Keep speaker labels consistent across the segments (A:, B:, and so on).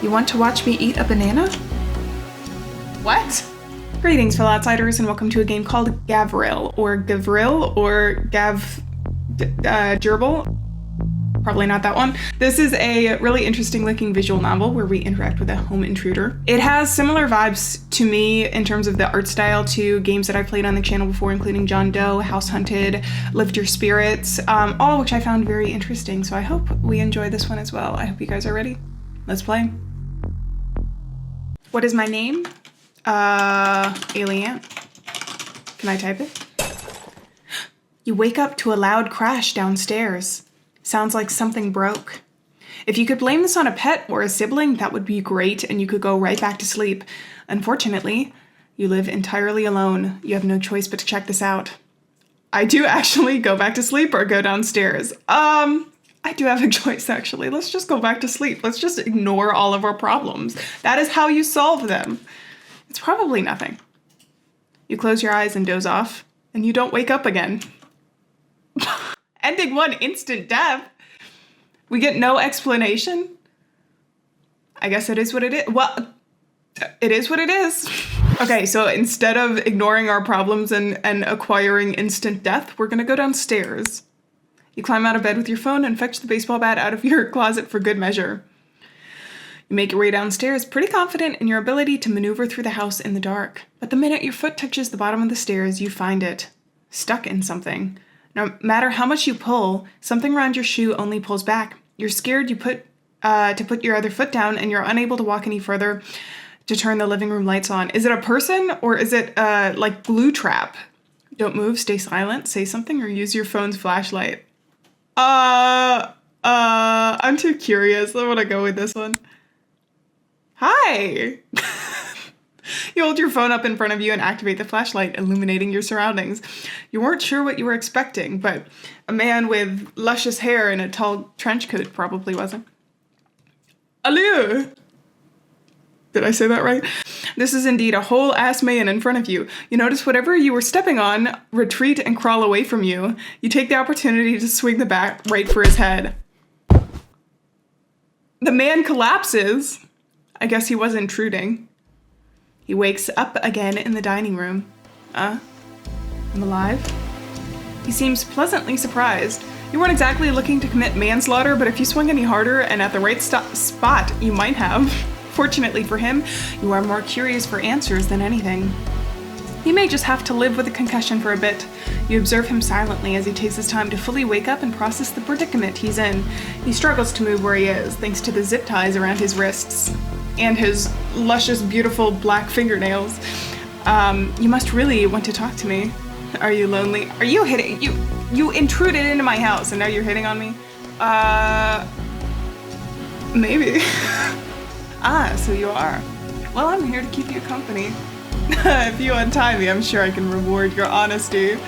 A: You want to watch me eat a banana? What? Greetings, fellow outsiders, and welcome to a game called Gavril, or Gavril, or Gerbil. Probably not that one. This is a really interesting looking visual novel where we interact with a home intruder. It has similar vibes to me in terms of the art style to games that I've played on the channel before, including John Doe, House Hunted, Lift Your Spirits, all of which I found very interesting. So I hope we enjoy this one as well. I hope you guys are ready. Let's play. What is my name? Alieann. Can I type it? You wake up to a loud crash downstairs. Sounds like something broke. If you could blame this on a pet or a sibling, that would be great and you could go right back to sleep. Unfortunately, you live entirely alone. You have no choice but to check this out. I do actually go back to sleep or go downstairs. I do have a choice actually. Let's just go back to sleep. Let's just ignore all of our problems. That is how you solve them. It's probably nothing. You close your eyes and doze off, and you don't wake up again. Ending 1, instant death. We get no explanation. I guess it is what it is. Well, it is what it is. Okay, so instead of ignoring our problems and acquiring instant death, we're gonna go downstairs. You climb out of bed with your phone and fetch the baseball bat out of your closet for good measure. You make your way downstairs, pretty confident in your ability to maneuver through the house in the dark. But the minute your foot touches the bottom of the stairs, you find it stuck in something. No matter how much you pull, something around your shoe only pulls back. You're scared to put your other foot down, and you're unable to walk any further to turn the living room lights on. Is it a person or is it like glue trap? Don't move, stay silent, say something, or use your phone's flashlight. I'm too curious. I want to go with this one. Hi! You hold your phone up in front of you and activate the flashlight, illuminating your surroundings. You weren't sure what you were expecting, but a man with luscious hair and a tall trench coat probably wasn't. Alieann! Did I say that right? This is indeed a whole-ass man in front of you. You notice whatever you were stepping on, retreat and crawl away from you. You take the opportunity to swing the bat right for his head. The man collapses. I guess he was intruding. He wakes up again in the dining room. I'm alive? He seems pleasantly surprised. You weren't exactly looking to commit manslaughter, but if you swung any harder and at the right spot, you might have. Fortunately for him, you are more curious for answers than anything. He may just have to live with a concussion for a bit. You observe him silently as he takes his time to fully wake up and process the predicament he's in. He struggles to move where he is, thanks to the zip ties around his wrists and his luscious, beautiful black fingernails. You must really want to talk to me. Are you lonely? Are you hitting? You intruded into my house and now you're hitting on me? Maybe. So you are. Well, I'm here to keep you company. If you untie me, I'm sure I can reward your honesty.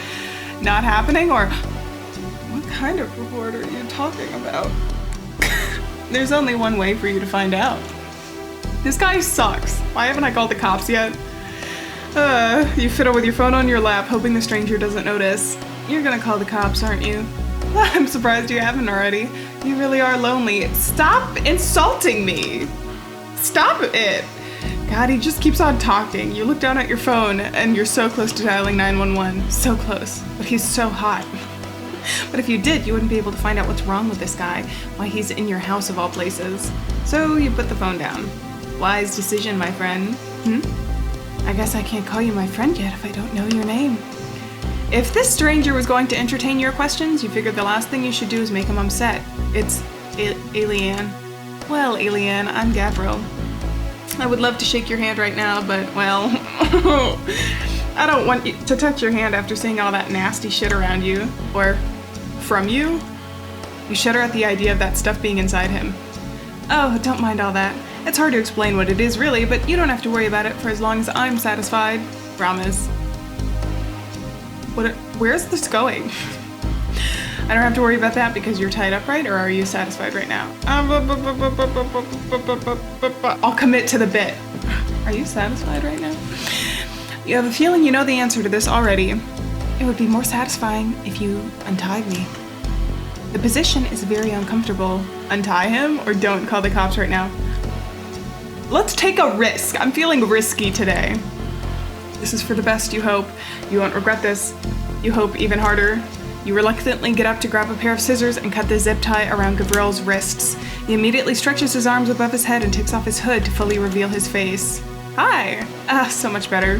A: Not happening, or what kind of reward are you talking about? There's only one way for you to find out. This guy sucks. Why haven't I called the cops yet? You fiddle with your phone on your lap, hoping the stranger doesn't notice. You're gonna call the cops, aren't you? I'm surprised you haven't already. You really are lonely. Stop insulting me! Stop it! God, he just keeps on talking. You look down at your phone and you're so close to dialing 911. So close. But he's so hot. But if you did, you wouldn't be able to find out what's wrong with this guy, why he's in your house of all places. So you put the phone down. Wise decision, my friend. I guess I can't call you my friend yet if I don't know your name. If this stranger was going to entertain your questions, you figured the last thing you should do is make him upset. It's Alieann. Well, Alieann, I'm Gabriel. I would love to shake your hand right now, but, well, I don't want you to touch your hand after seeing all that nasty shit around you. Or from you. You shudder at the idea of that stuff being inside him. Oh, don't mind all that. It's hard to explain what it is, really, but you don't have to worry about it for as long as I'm satisfied. Promise. Where's this going? I don't have to worry about that because you're tied up, right? Or are you satisfied right now? I'll commit to the bit. Are you satisfied right now? You have a feeling you know the answer to this already. It would be more satisfying if you untied me. The position is very uncomfortable. Untie him or don't call the cops right now. Let's take a risk. I'm feeling risky today. This is for the best, you hope. You won't regret this. You hope even harder. You reluctantly get up to grab a pair of scissors and cut the zip tie around Gavril's wrists. He immediately stretches his arms above his head and takes off his hood to fully reveal his face. Hi. So much better.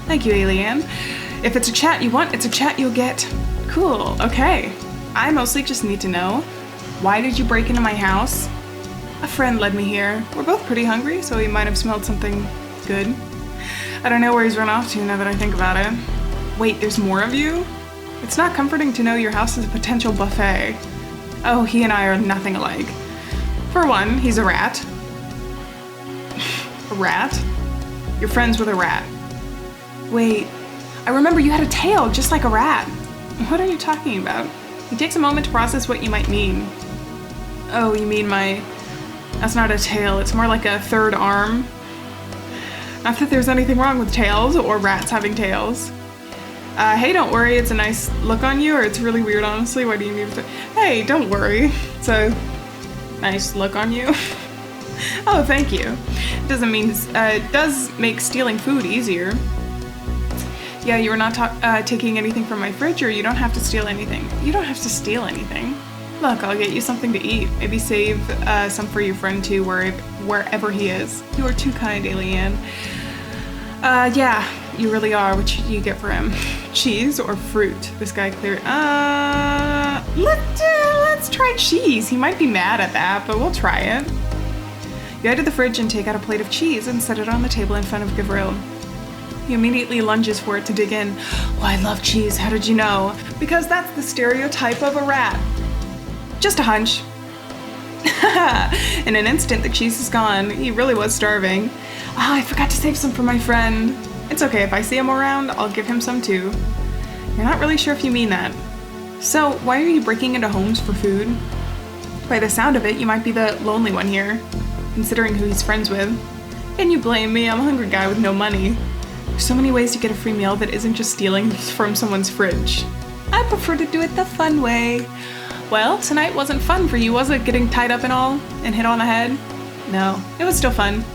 A: Thank you, Alieann. If it's a chat you want, it's a chat you'll get. Cool, okay. I mostly just need to know, why did you break into my house? A friend led me here. We're both pretty hungry, so he might have smelled something good. I don't know where he's run off to now that I think about it. Wait, there's more of you? It's not comforting to know your house is a potential buffet. Oh, he and I are nothing alike. For one, he's a rat. A rat? You're friends with a rat. Wait, I remember you had a tail just like a rat. What are you talking about? It takes a moment to process what you might mean. Oh, you mean my... That's not a tail, it's more like a third arm. Not that there's anything wrong with tails or rats having tails. Hey, don't worry, it's a nice look on you, or it's really weird, honestly. Why do you need to... Hey, don't worry. It's a nice look on you. Oh, thank you. It doesn't mean... it does make stealing food easier. Yeah, you were not taking anything from my fridge, or you don't have to steal anything. You don't have to steal anything. Look, I'll get you something to eat. Maybe save some for your friend too, wherever he is. You are too kind, Alieann. Yeah, you really are. What should you get for him? Cheese or fruit? This guy cleared. Let's try cheese. He might be mad at that, but we'll try it. You head to the fridge and take out a plate of cheese and set it on the table in front of Gavril. He immediately lunges for it to dig in. Oh, I love cheese. How did you know? Because that's the stereotype of a rat. Just a hunch. In an instant, the cheese is gone. He really was starving. I forgot to save some for my friend. It's okay, if I see him around, I'll give him some too. You're not really sure if you mean that. So, why are you breaking into homes for food? By the sound of it, you might be the lonely one here, considering who he's friends with. Can you blame me? I'm a hungry guy with no money. There's so many ways to get a free meal that isn't just stealing from someone's fridge. I prefer to do it the fun way. Well, tonight wasn't fun for you, was it? Getting tied up and all, and hit on the head? No, it was still fun.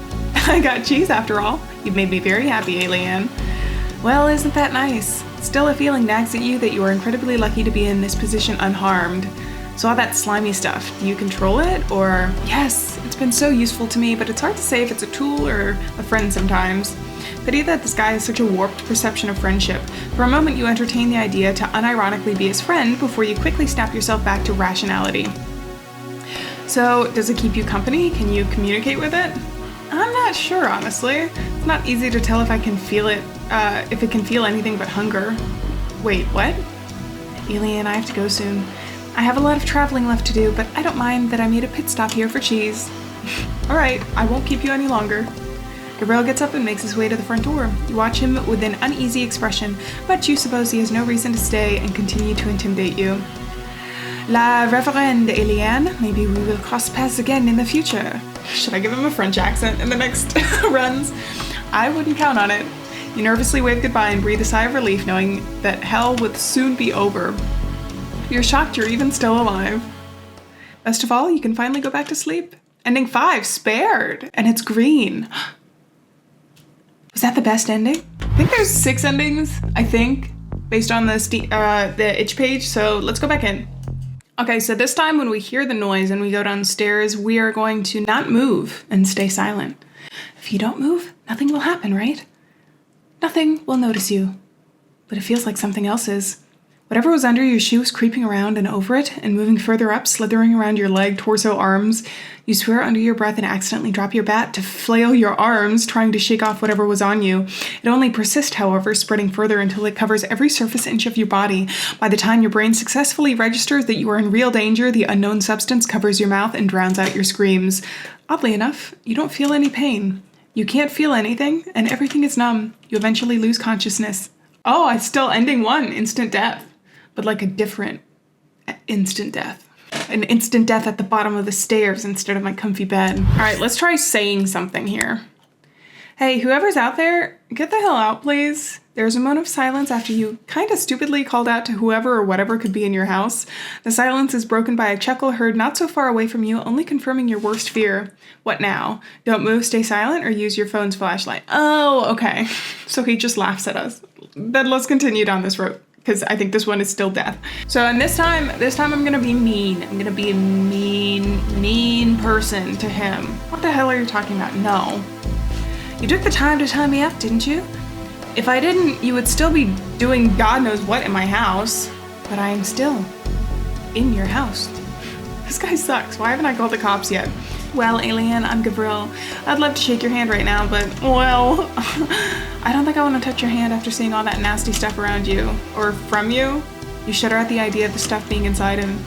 A: I got cheese after all. You've made me very happy, Alieann. Well, isn't that nice? Still a feeling nags at you that you are incredibly lucky to be in this position unharmed. So all that slimy stuff, do you control it, or... Yes, it's been so useful to me, but it's hard to say if it's a tool or a friend sometimes. Pity that this guy has such a warped perception of friendship. For a moment you entertain the idea to unironically be his friend before you quickly snap yourself back to rationality. So, does it keep you company? Can you communicate with it? I'm not sure, honestly. It's not easy to tell if I can feel it, if it can feel anything but hunger. Wait, what? Alieann, I have to go soon. I have a lot of traveling left to do, but I don't mind that I made a pit stop here for cheese. Alright, I won't keep you any longer. Gabriel gets up and makes his way to the front door. You watch him with an uneasy expression, but you suppose he has no reason to stay and continue to intimidate you. La Reverend Alieann, maybe we will cross paths again in the future. Should I give him a French accent in the next runs? I wouldn't count on it. You nervously wave goodbye and breathe a sigh of relief knowing that hell would soon be over. You're shocked you're even still alive. Best of all, you can finally go back to sleep. Ending 5, spared, and it's green. Was that the best ending? I think there's 6 endings, based on the itch page, so let's go back in. Okay, so this time when we hear the noise and we go downstairs, we are going to not move and stay silent. If you don't move, nothing will happen, right? Nothing will notice you. But it feels like something else is. Whatever was under your shoe is creeping around and over it and moving further up, slithering around your leg, torso, arms. You swear under your breath and accidentally drop your bat to flail your arms, trying to shake off whatever was on you. It only persists, however, spreading further until it covers every surface inch of your body. By the time your brain successfully registers that you are in real danger, the unknown substance covers your mouth and drowns out your screams. Oddly enough, you don't feel any pain. You can't feel anything, and everything is numb. You eventually lose consciousness. Oh, it's still ending 1, instant death. But like a different instant death. An instant death at the bottom of the stairs instead of my comfy bed. All right, let's try saying something here. Hey, whoever's out there, get the hell out, please. There's a moment of silence after you kind of stupidly called out to whoever or whatever could be in your house. The silence is broken by a chuckle heard not so far away from you, only confirming your worst fear. What now? Don't move, stay silent, or use your phone's flashlight. Oh, okay. So he just laughs at us. Then let's continue down this road, because I think this one is still death. So, and this time I'm gonna be mean. I'm gonna be a mean person to him. What the hell are you talking about? No. You took the time to tie me up, didn't you? If I didn't, you would still be doing God knows what in my house. But I am still in your house. This guy sucks. Why haven't I called the cops yet? Well, Alieann, I'm Gavril. I'd love to shake your hand right now, but, well, I don't think I want to touch your hand after seeing all that nasty stuff around you. Or from you. You shudder at the idea of the stuff being inside him.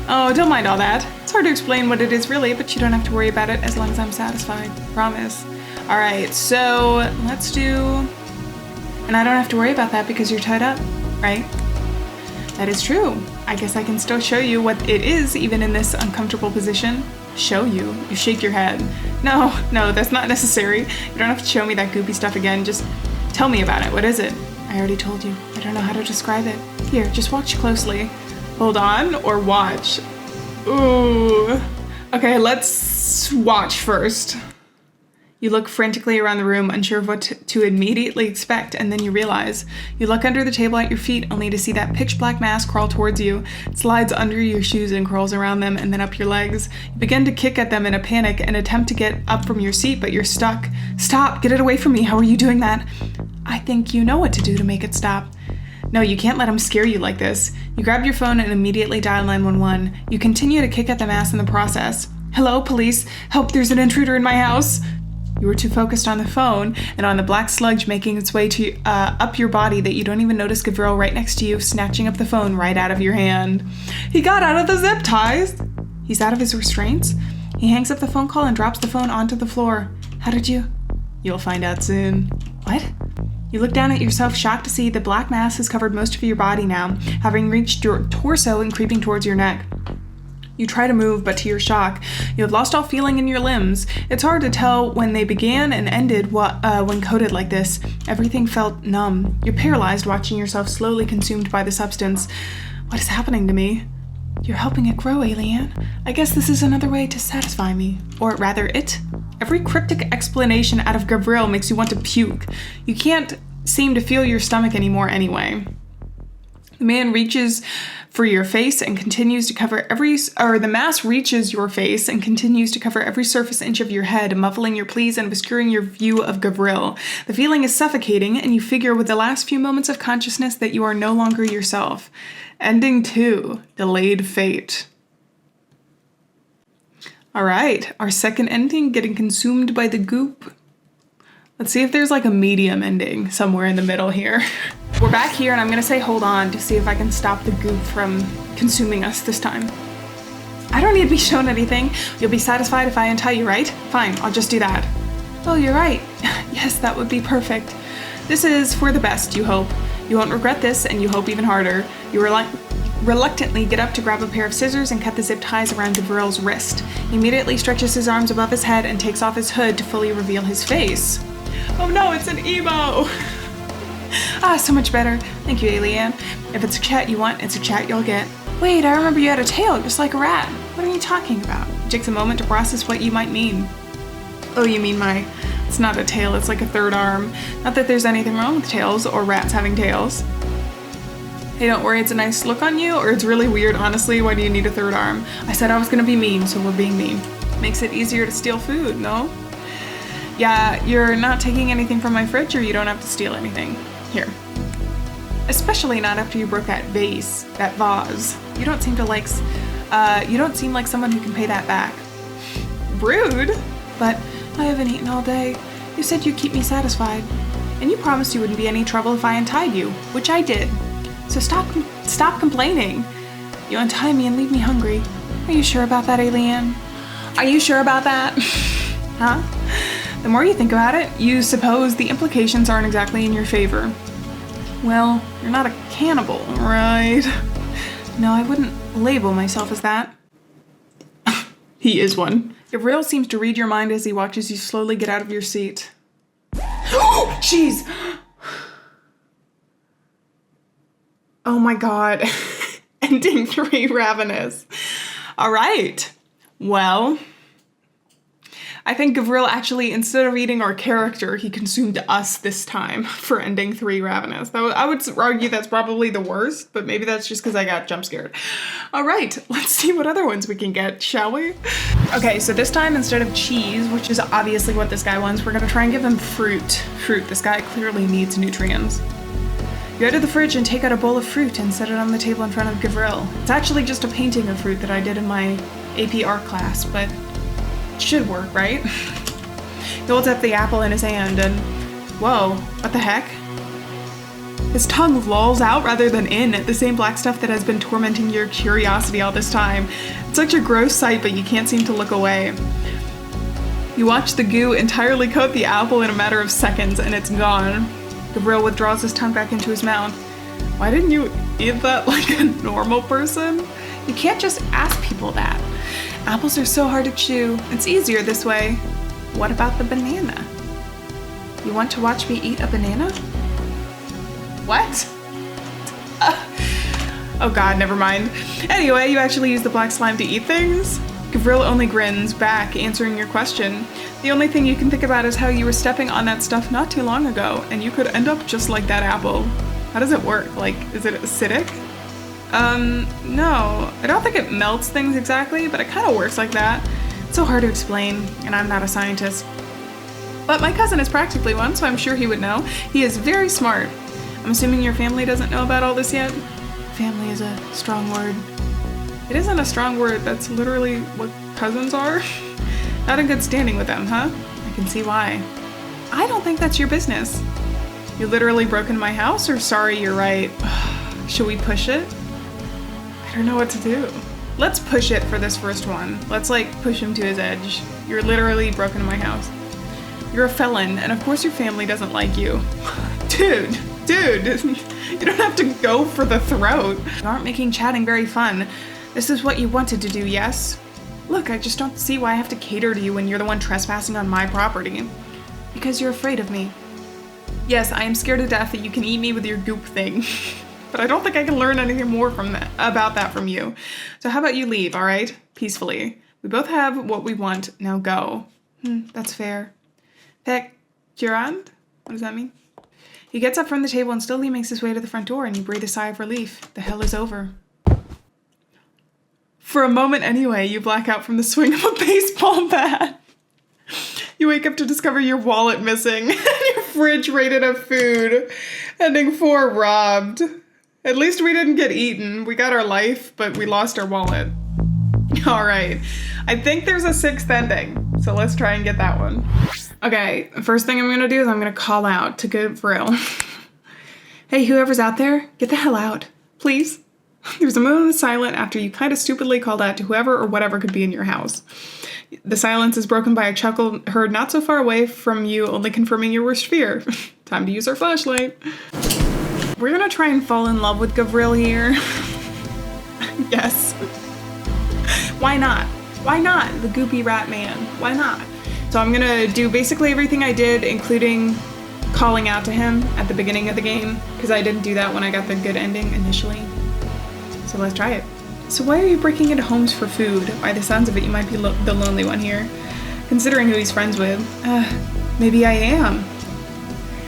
A: Oh, don't mind all that. It's hard to explain what it is really, but you don't have to worry about it as long as I'm satisfied. Promise. Alright, so let's do... And I don't have to worry about that because you're tied up, right? That is true. I guess I can still show you what it is even in this uncomfortable position. Show you? You shake your head. No, that's not necessary. You don't have to show me that goopy stuff again. Just tell me about it. What is it? I already told you. I don't know how to describe it. Here, just watch closely. Hold on, or watch. Ooh. Okay, let's watch first. You look frantically around the room, unsure of what to immediately expect, and then you realize. You look under the table at your feet, only to see that pitch-black mass crawl towards you. It slides under your shoes and crawls around them, and then up your legs. You begin to kick at them in a panic and attempt to get up from your seat, but you're stuck. Stop! Get it away from me! How are you doing that? I think you know what to do to make it stop. No, you can't let him scare you like this. You grab your phone and immediately dial 911. You continue to kick at the mass in the process. Hello, police! Help, there's an intruder in my house! You were too focused on the phone and on the black sludge making its way to up your body that you don't even notice Gavril right next to you, snatching up the phone right out of your hand. He got out of the zip ties! He's out of his restraints? He hangs up the phone call and drops the phone onto the floor. How did you? You'll find out soon. What? You look down at yourself, shocked to see the black mass has covered most of your body now, having reached your torso and creeping towards your neck. You try to move, but to your shock, you have lost all feeling in your limbs. It's hard to tell when they began and ended when coated like this. Everything felt numb. You're paralyzed, watching yourself slowly consumed by the substance. What is happening to me? You're helping it grow, Alieann. I guess this is another way to satisfy me. Or rather, it. Every cryptic explanation out of Gabriel makes you want to puke. You can't seem to feel your stomach anymore anyway. The man reaches for your face and continues to cover the mass reaches your face and continues to cover every surface inch of your head, muffling your pleas and obscuring your view of Gavril. The feeling is suffocating, and you figure with the last few moments of consciousness that you are no longer yourself. Ending 2, Delayed Fate. Alright, our second ending, getting consumed by the goop. Let's see if there's like a medium ending somewhere in the middle here. We're back here and I'm gonna say hold on to see if I can stop the goop from consuming us this time. I don't need to be shown anything. You'll be satisfied if I untie you, right? Fine, I'll just do that. Oh, you're right. Yes, that would be perfect. This is for the best, you hope. You won't regret this, and you hope even harder. You reluctantly get up to grab a pair of scissors and cut the zip ties around Gavril's wrist. He immediately stretches his arms above his head and takes off his hood to fully reveal his face. Oh no, it's an emo! Ah, so much better. Thank you, Alieann. If it's a chat you want, it's a chat you'll get. Wait, I remember you had a tail, just like a rat. What are you talking about? It takes a moment to process what you might mean. Oh, you mean it's not a tail, it's like a third arm. Not that there's anything wrong with tails or rats having tails. Hey, don't worry, it's a nice look on you, or it's really weird, honestly. Why do you need a third arm? I said I was gonna be mean, so we're being mean. Makes it easier to steal food, no? Yeah, you're not taking anything from my fridge, or you don't have to steal anything. Here. Especially not after you broke that vase, that vase. You don't seem like someone who can pay that back. Rude, but I haven't eaten all day. You said you'd keep me satisfied, and you promised you wouldn't be any trouble if I untied you, which I did. So stop complaining. You untie me and leave me hungry. Are you sure about that, Alieann? Are you sure about that? Huh? The more you think about it, you suppose the implications aren't exactly in your favor. Well, you're not a cannibal, right? No, I wouldn't label myself as that. He is one. Gabriel seems to read your mind as he watches you slowly get out of your seat. Jeez. Oh my god. Ending 3 ravenous. All right. Well, I think Gavril actually, instead of eating our character, he consumed us this time for ending 3 ravenous. I would argue that's probably the worst, but maybe that's just because I got jump scared. All right, let's see what other ones we can get, shall we? Okay, so this time instead of cheese, which is obviously what this guy wants, we're gonna try and give him fruit. Fruit, this guy clearly needs nutrients. You go to the fridge and take out a bowl of fruit and set it on the table in front of Gavril. It's actually just a painting of fruit that I did in my AP art class, but should work, right? He holds up the apple in his hand and, whoa, what the heck? His tongue lolls out rather than in at the same black stuff that has been tormenting your curiosity all this time. It's such a gross sight, but you can't seem to look away. You watch the goo entirely coat the apple in a matter of seconds and it's gone. Gabriel withdraws his tongue back into his mouth. Why didn't you eat that like a normal person? You can't just ask people that. Apples are so hard to chew. It's easier this way. What about the banana? You want to watch me eat a banana? What? Oh god, never mind. Anyway, you actually use the black slime to eat things? Gavril only grins back, answering your question. The only thing you can think about is how you were stepping on that stuff not too long ago, and you could end up just like that apple. How does it work? Like, is it acidic? No. I don't think it melts things exactly, but it kind of works like that. It's so hard to explain, and I'm not a scientist. But my cousin is practically one, so I'm sure he would know. He is very smart. I'm assuming your family doesn't know about all this yet? Family is a strong word. It isn't a strong word, that's literally what cousins are. Not in good standing with them, huh? I can see why. I don't think that's your business. You literally broke into my house, or sorry, you're right. Should we push it? I don't know what to do. Let's push it for this first one. Let's like push him to his edge. You're literally broken into my house. You're a felon, and of course your family doesn't like you. Dude, you don't have to go for the throat. You aren't making chatting very fun. This is what you wanted to do, yes? Look, I just don't see why I have to cater to you when you're the one trespassing on my property. Because you're afraid of me. Yes, I am scared to death that you can eat me with your goop thing. But I don't think I can learn anything more about that from you. So how about you leave, all right? Peacefully. We both have what we want, now go. That's fair. Peck, Durand? What does that mean? He gets up from the table and slowly makes his way to the front door, and you breathe a sigh of relief. The hell is over. For a moment anyway, you black out from the swing of a baseball bat. You wake up to discover your wallet missing and your fridge raided of food. Ending 4 robbed. At least we didn't get eaten. We got our life, but we lost our wallet. All right. I think there's a 6th ending, so let's try and get that one. Okay, first thing I'm gonna do is I'm gonna call out to Gabriel. Hey, whoever's out there, get the hell out, please. There's a moment of silence after you kind of stupidly called out to whoever or whatever could be in your house. The silence is broken by a chuckle heard not so far away from you, only confirming your worst fear. Time to use our flashlight. We're gonna try and fall in love with Gavril here. Yes. Why not? Why not? The goopy rat man. Why not? So I'm gonna do basically everything I did, including calling out to him at the beginning of the game, because I didn't do that when I got the good ending initially. So let's try it. So why are you breaking into homes for food? By the sounds of it, you might be the lonely one here. Considering who he's friends with. Maybe I am.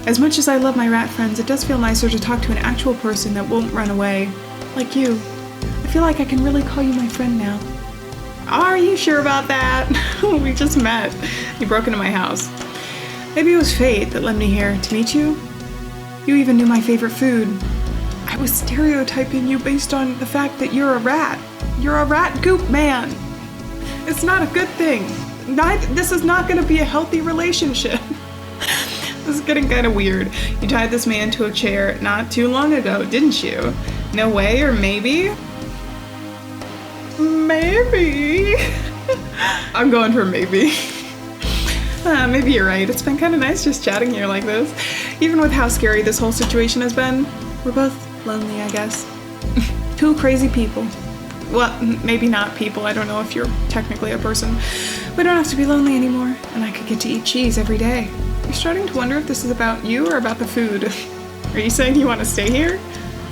A: As much as I love my rat friends, it does feel nicer to talk to an actual person that won't run away. Like you. I feel like I can really call you my friend now. Are you sure about that? We just met. You broke into my house. Maybe it was fate that led me here to meet you. You even knew my favorite food. I was stereotyping you based on the fact that you're a rat. You're a rat goop man. It's not a good thing. This is not going to be a healthy relationship. This is getting kind of weird. You tied this man to a chair not too long ago, didn't you? No way, or maybe? Maybe. I'm going for maybe. Maybe you're right. It's been kind of nice just chatting here like this. Even with how scary this whole situation has been, we're both lonely, I guess. 2 crazy people. Well, maybe not people. I don't know if you're technically a person. We don't have to be lonely anymore, and I could get to eat cheese every day. You're starting to wonder if this is about you or about the food. Are you saying you want to stay here?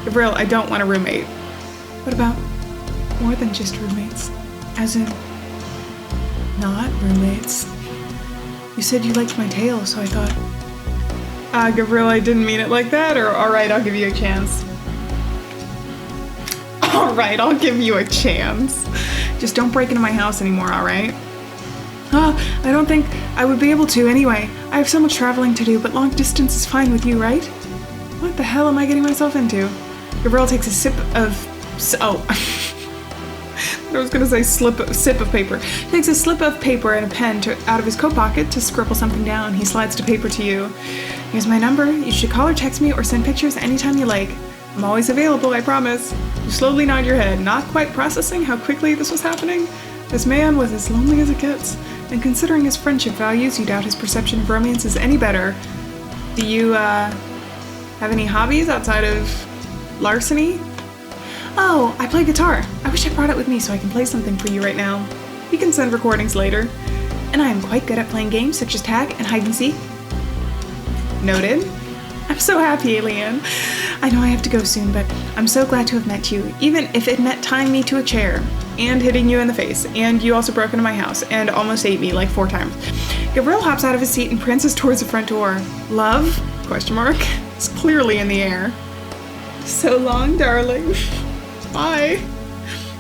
A: Gabriel, I don't want a roommate. What about more than just roommates? As in, not roommates. You said you liked my tail, so I thought... Gabriel, I didn't mean it like that, or alright, I'll give you a chance. Alright, I'll give you a chance. Just don't break into my house anymore, alright? I don't think I would be able to anyway. I have so much traveling to do, but long distance is fine with you, right? What the hell am I getting myself into? Gabriel takes a sip of... I was gonna say sip of paper. He takes a slip of paper and a pen out of his coat pocket to scribble something down. He slides the paper to you. Here's my number. You should call or text me or send pictures anytime you like. I'm always available, I promise. You slowly nod your head, not quite processing how quickly this was happening. This man was as lonely as it gets, and considering his friendship values, you doubt his perception of romance is any better. Do you, have any hobbies outside of larceny? Oh, I play guitar. I wish I brought it with me so I can play something for you right now. You can send recordings later. And I am quite good at playing games such as tag and hide and seek. Noted. I'm so happy, Alieann. I know I have to go soon, but I'm so glad to have met you, even if it meant tying me to a chair and hitting you in the face, and you also broke into my house and almost ate me like 4 times. Gabriel hops out of his seat and prances towards the front door. Love? Question mark. It's clearly in the air. So long, darling. Bye.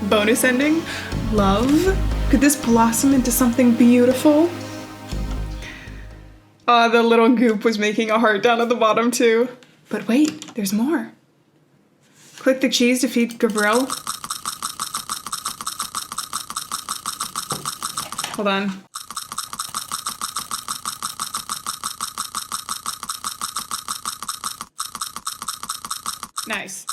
A: Bonus ending. Love? Could this blossom into something beautiful? The little goop was making a heart down at the bottom too. But wait, there's more. Click the cheese to feed Gavril. Hold on. Nice.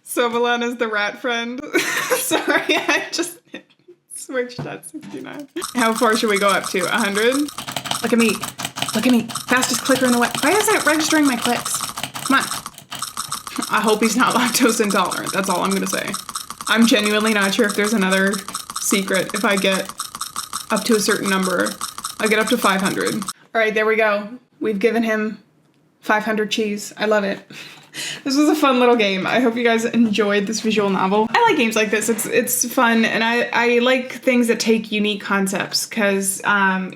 A: So Milana's the rat friend. Sorry, I just switched at 69. How far should we go up to? 100? Look at me. Look at me. Fastest clicker in the web. Why isn't it registering my clicks? Come on. I hope he's not lactose intolerant. That's all I'm gonna say. I'm genuinely not sure if there's another secret. If I get up to a certain number, I get up to 500. All right, there we go. We've given him 500 cheese. I love it. This was a fun little game. I hope you guys enjoyed this visual novel. I like games like this. It's fun, and I like things that take unique concepts, because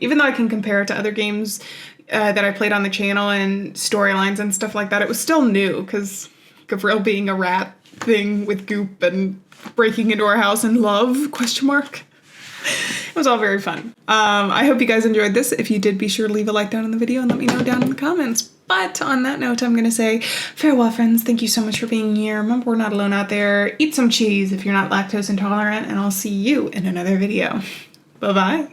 A: even though I can compare it to other games that I played on the channel and storylines and stuff like that, it was still new, because Gavril being a rat thing with goop and breaking into our house and love, question mark. It was all very fun. I hope you guys enjoyed this. If you did, be sure to leave a like down in the video and let me know down in the comments. But on that note, I'm going to say farewell, friends. Thank you so much for being here. Remember, we're not alone out there. Eat some cheese if you're not lactose intolerant, and I'll see you in another video. Bye-bye.